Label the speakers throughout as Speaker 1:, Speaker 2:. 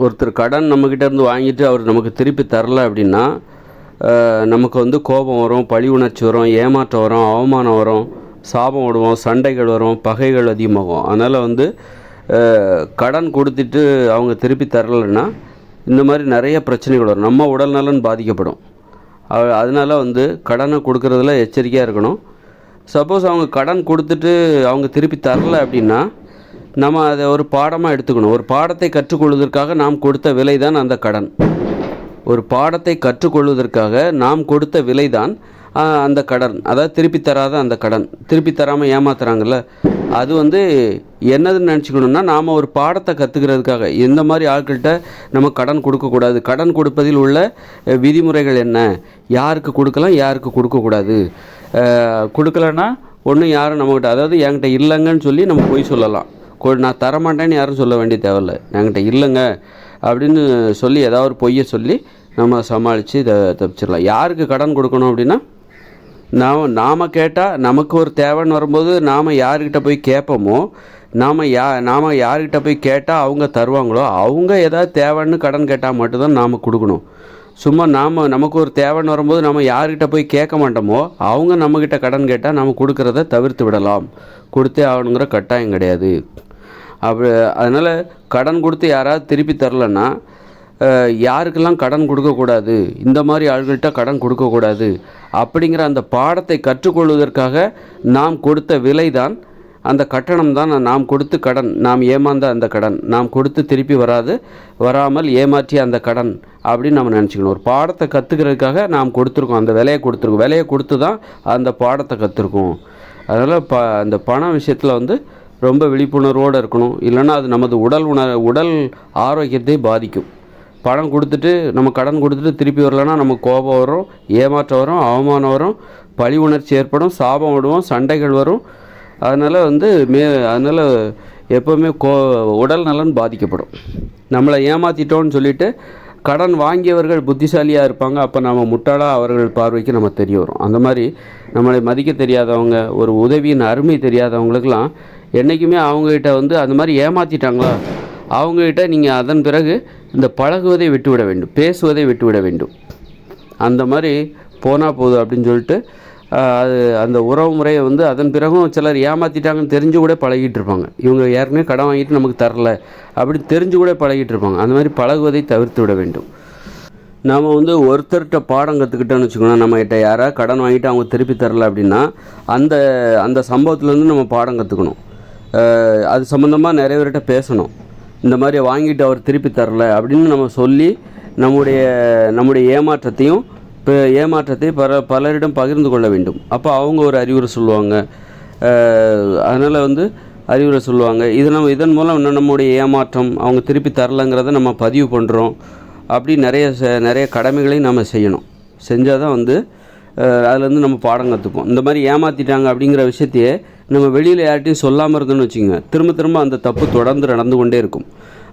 Speaker 1: ஒருத்தர் கடன் நம்மக்கிட்ட இருந்து வாங்கிட்டு அவர் நமக்கு திருப்பி தரல அப்படின்னா நமக்கு வந்து கோபம் வரும், பழி உணர்ச்சி வரும், ஏமாற்றம் வரும், அவமானம் வரும், சாபம் விடுவோம், சண்டைகள் வரும், பகைகள் அதிகமாகும். அதனால் வந்து கடன் கொடுத்துட்டு அவங்க திருப்பி தரலைன்னா இந்த மாதிரி நிறைய பிரச்சனைகள் வரும், நம்ம உடல் நலன் பாதிக்கப்படும். அதனால் வந்து கடனை கொடுக்குறதுல எச்சரிக்கையாக இருக்கணும். சப்போஸ் அவங்க கடன் கொடுத்துட்டு அவங்க திருப்பி தரலை அப்படின்னா நம்ம அதை ஒரு பாடமாக எடுத்துக்கணும். ஒரு பாடத்தை கற்றுக்கொள்வதற்காக நாம் கொடுத்த விலை தான் அந்த கடன். ஒரு பாடத்தை கற்றுக்கொள்வதற்காக நாம் கொடுத்த விலை தான் அந்த கடன். அதாவது திருப்பி தராத அந்த கடன், திருப்பி தராமல் ஏமாத்துறாங்கல்ல, அது வந்து என்னதுன்னு நினச்சிக்கணுன்னா நாம் ஒரு பாடத்தை கற்றுக்கிறதுக்காக இந்த மாதிரி ஆட்கள்கிட்ட நம்ம கடன் கொடுக்கக்கூடாது. கடன் கொடுப்பதில் உள்ள விதிமுறைகள் என்ன, யாருக்கு கொடுக்கலாம், யாருக்கு கொடுக்கக்கூடாது. கொடுக்கலன்னா ஒன்றும் யாரும் நம்மக்கிட்ட, அதாவது என்கிட்ட இல்லைங்கன்னு சொல்லி நம்ம போய் சொல்லலாம். நான் தரமாட்டேன்னு யாரும் சொல்ல வேண்டிய தேவையில்லை. என்கிட்ட இல்லைங்க அப்படின்னு சொல்லி ஏதாவது ஒரு பொய்யை சொல்லி நம்ம சமாளித்து இதை தப்பிச்சிடலாம். யாருக்கு கடன் கொடுக்கணும் அப்படின்னா நாம் கேட்டால் நமக்கு ஒரு தேவைன்னு வரும்போது நாம் யார்கிட்ட போய் கேட்போமோ, நாம் யார்கிட்ட போய் கேட்டால் அவங்க தருவாங்களோ, அவங்க ஏதாவது தேவைன்னு கடன் கேட்டால் மட்டும்தான் நாம் கொடுக்கணும். சும்மா நமக்கு ஒரு தேவைன்னு வரும்போது நம்ம யார்கிட்ட போய் கேட்க மாட்டோமோ அவங்க நம்மக்கிட்ட கடன் கேட்டால் நம்ம கொடுக்குறத தவிர்த்து விடலாம். கொடுத்தே ஆகணுங்கிற கட்டாயம் கிடையாது. அதனால் கடன் கொடுத்து யாராவது திருப்பி தரலன்னா யாருக்கெல்லாம் கடன் கொடுக்கக்கூடாது, இந்த மாதிரி ஆள்கள்கிட்ட கடன் கொடுக்கக்கூடாது அப்படிங்கிற அந்த பாடத்தை கற்றுக்கொள்வதற்காக நாம் கொடுத்த விலை தான், அந்த கட்டணம் தான் நாம் கொடுத்து கடன், நாம் ஏமாந்த அந்த கடன், நாம் கொடுத்து திருப்பி வராமல் ஏமாற்றிய அந்த கடன் அப்படின்னு நம்ம நினச்சிக்கணும். ஒரு பாடத்தை கற்றுக்கிறதுக்காக நாம் கொடுத்துருக்கோம், அந்த விலையை கொடுத்துருக்கோம், விலையை கொடுத்து தான் அந்த பாடத்தை கற்றுருக்கோம். அதனால் அந்த பண விஷயத்தில் வந்து ரொம்ப விழிப்புணர்வோடு இருக்கணும். இல்லைன்னா அது நமது உடல் ஆரோக்கியத்தை பாதிக்கும். பணம் கொடுத்துட்டு நம்ம கடன் கொடுத்துட்டு திருப்பி வரலன்னா நமக்கு கோபம் வரும், ஏமாற்றம் வரும், அவமானம் வரும், பழி உணர்ச்சி ஏற்படும், சாபம் விடுவோம், சண்டைகள் வரும். அதனால் வந்து அதனால் எப்போவுமே உடல் நலன் பாதிக்கப்படும். நம்மளை ஏமாற்றிட்டோன்னு சொல்லிவிட்டு கடன் வாங்கியவர்கள் புத்திசாலியாக இருப்பாங்க, அப்போ நம்ம முட்டாளாக அவர்கள் பார்வைக்கு நம்ம தெரிய வரும். அந்த மாதிரி நம்மளை மதிக்க தெரியாதவங்க, ஒரு உதவியின் அருமை தெரியாதவங்களுக்கெல்லாம் என்றைக்குமே அவங்ககிட்ட வந்து அந்த மாதிரி ஏமாற்றிட்டாங்களா அவங்ககிட்ட நீங்கள் அதன் பிறகு இந்த பழகுவதை விட்டுவிட வேண்டும், பேசுவதை விட்டுவிட வேண்டும். அந்த மாதிரி போனால் போதும் அப்படின்னு சொல்லிட்டு அந்த உறவு முறையை வந்து அதன் பிறகும் சிலர் ஏமாற்றிட்டாங்கன்னு தெரிஞ்சு கூட பழகிட்டு இருப்பாங்க. இவங்க ஏற்கனவே கடன் வாங்கிட்டு நமக்கு தரல அப்படின்னு தெரிஞ்சு கூட பழகிட்டு இருப்பாங்க. அந்த மாதிரி பழகுவதை தவிர்த்து விட வேண்டும். நாம் வந்து ஒருத்தர்கிட்ட பாடம் கற்றுக்கிட்டோன்னு வச்சுக்கோங்களேன், நம்மகிட்ட யாராவது கடன் வாங்கிட்டு அவங்க திருப்பி தரல அப்படின்னா அந்த சம்பவத்துலேருந்து நம்ம பாடம் கற்றுக்கணும். அது சம்மந்தமாக நிறைய பேர்கிட்ட பேசணும். இந்த மாதிரி வாங்கிட்டு அவர் திருப்பி தரல அப்படின்னு நம்ம சொல்லி நம்முடைய ஏமாற்றத்தை பலரிடம் பகிர்ந்து கொள்ள வேண்டும். அப்போ அவங்க ஒரு அறிவுரை சொல்லுவாங்க. அதனால் வந்து அறிவுரை சொல்லுவாங்க. இதன் மூலம் நம்முடைய ஏமாற்றம் அவங்க திருப்பி தரலைங்கிறத நம்ம பதிவு பண்ணுறோம். அப்படி நிறைய கடமைகளையும் நம்ம செய்யணும். செஞ்சால் தான் வந்து அதுலேருந்து நம்ம பாடம் கற்றுப்போம். இந்த மாதிரி ஏமாற்றிட்டாங்க அப்படிங்கிற விஷயத்தையே நம்ம வெளியில் யார்கிட்டையும் சொல்லாமல் இருந்தோன்னு வச்சுக்கோங்க, திரும்ப அந்த தப்பு தொடர்ந்து நடந்து கொண்டே இருக்கும்.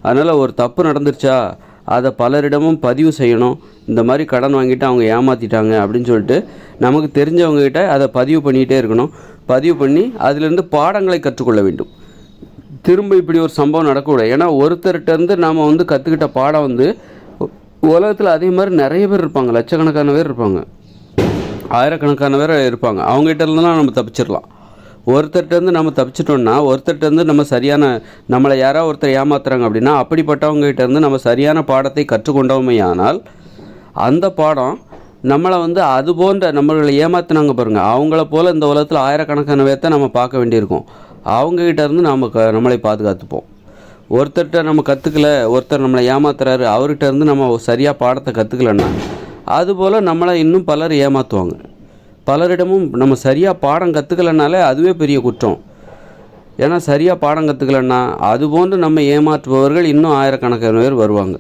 Speaker 1: அதனால் ஒரு தப்பு நடந்துருச்சா அதை பலரிடமும் பதிவு செய்யணும். இந்த மாதிரி கடன் வாங்கிட்டு அவங்க ஏமாற்றிட்டாங்க அப்படின்னு சொல்லிட்டு நமக்கு தெரிஞ்சவங்ககிட்ட அதை பதிவு பண்ணிகிட்டே இருக்கணும். பதிவு பண்ணி அதிலிருந்து பாடங்களை கற்றுக்கொள்ள வேண்டும். திரும்ப இப்படி ஒரு சம்பவம் நடக்கக்கூடாது. ஏன்னா ஒருத்தர்கிட்டருந்து நாம் வந்து கற்றுக்கிட்ட பாடம் வந்து உலகத்தில் அதே மாதிரி நிறைய பேர் இருப்பாங்க, லட்சக்கணக்கான பேர் இருப்பாங்க, ஆயிரக்கணக்கான பேர் இருப்பாங்க. அவங்ககிட்ட இருந்தெல்லாம் நம்ம தப்பிச்சிடலாம். ஒருத்தர்கிட்டருந்து நம்ம தப்பிச்சிட்டோம்னா, ஒருத்தர்கிட்டருந்து நம்மளை யாராவது ஒருத்தர் ஏமாத்துறாங்க அப்படின்னா அப்படிப்பட்டவங்ககிட்டருந்து நம்ம சரியான பாடத்தை கற்றுக்கொண்டோமையானால் அந்த பாடம் நம்மளை வந்து அது போன்ற நம்மளை ஏமாத்தினாங்க பாருங்கள், அவங்கள போல் இந்த உலகத்தில் ஆயிரக்கணக்கான பேர்த்தை நம்ம பார்க்க வேண்டியிருக்கும். அவங்ககிட்ட இருந்து நம்மளை பாதுகாத்துப்போம். ஒருத்தர்கிட்ட நம்ம கற்றுக்கல, ஒருத்தர் நம்மளை ஏமாத்துறாரு, அவர்கிட்ட இருந்து நம்ம சரியாக பாடத்தை கற்றுக்கலன்னா அதுபோல் நம்மளை இன்னும் பலர் ஏமாற்றுவாங்க. பலரிடமும் நம்ம சரியாக பாடம் கற்றுக்கலனாலே அதுவே பெரிய குற்றம். ஏன்னா சரியாக பாடம் கற்றுக்கலன்னா அது போன்று நம்ம ஏமாற்றுபவர்கள் இன்னும் ஆயிரக்கணக்கான பேர் வருவாங்க.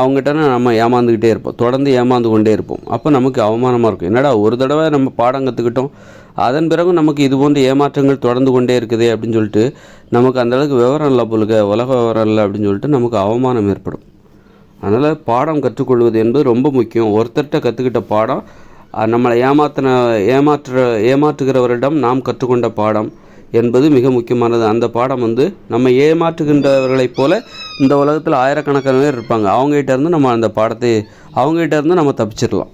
Speaker 1: அவங்ககிட்ட நம்ம ஏமாந்துக்கிட்டே இருப்போம், தொடர்ந்து ஏமாந்து கொண்டே இருப்போம். அப்போ நமக்கு அவமானமாக இருக்கும். என்னடா ஒரு தடவை நம்ம பாடம் கற்றுக்கிட்டோம், அதன் பிறகு நமக்கு இது போன்ற ஏமாற்றங்கள் தொடர்ந்து கொண்டே இருக்குதே அப்படின்னு சொல்லிட்டு நமக்கு அந்தளவுக்கு விவரம் இல்லை போலுங்க, உலக விவரம் இல்லை அப்படின்னு சொல்லிட்டு நமக்கு அவமானம் ஏற்படும். அதனால் பாடம் கற்றுக்கொள்வது என்பது ரொம்ப முக்கியம். ஒருத்தர்கிட்ட கற்றுக்கிட்ட பாடம், நம்மளை ஏமாற்றுகிறவரிடம் நாம் கற்றுக்கொண்ட பாடம், என்பது மிக முக்கியமானது. அந்த பாடம் வந்து நம்ம ஏமாற்றுகின்றவர்களைப் போல இந்த உலகத்தில் ஆயிரக்கணக்கான பேர் இருப்பாங்க. அவங்ககிட்ட இருந்து நம்ம அந்த பாடத்தை அவங்ககிட்ட இருந்து நம்ம தப்பிச்சிடலாம்.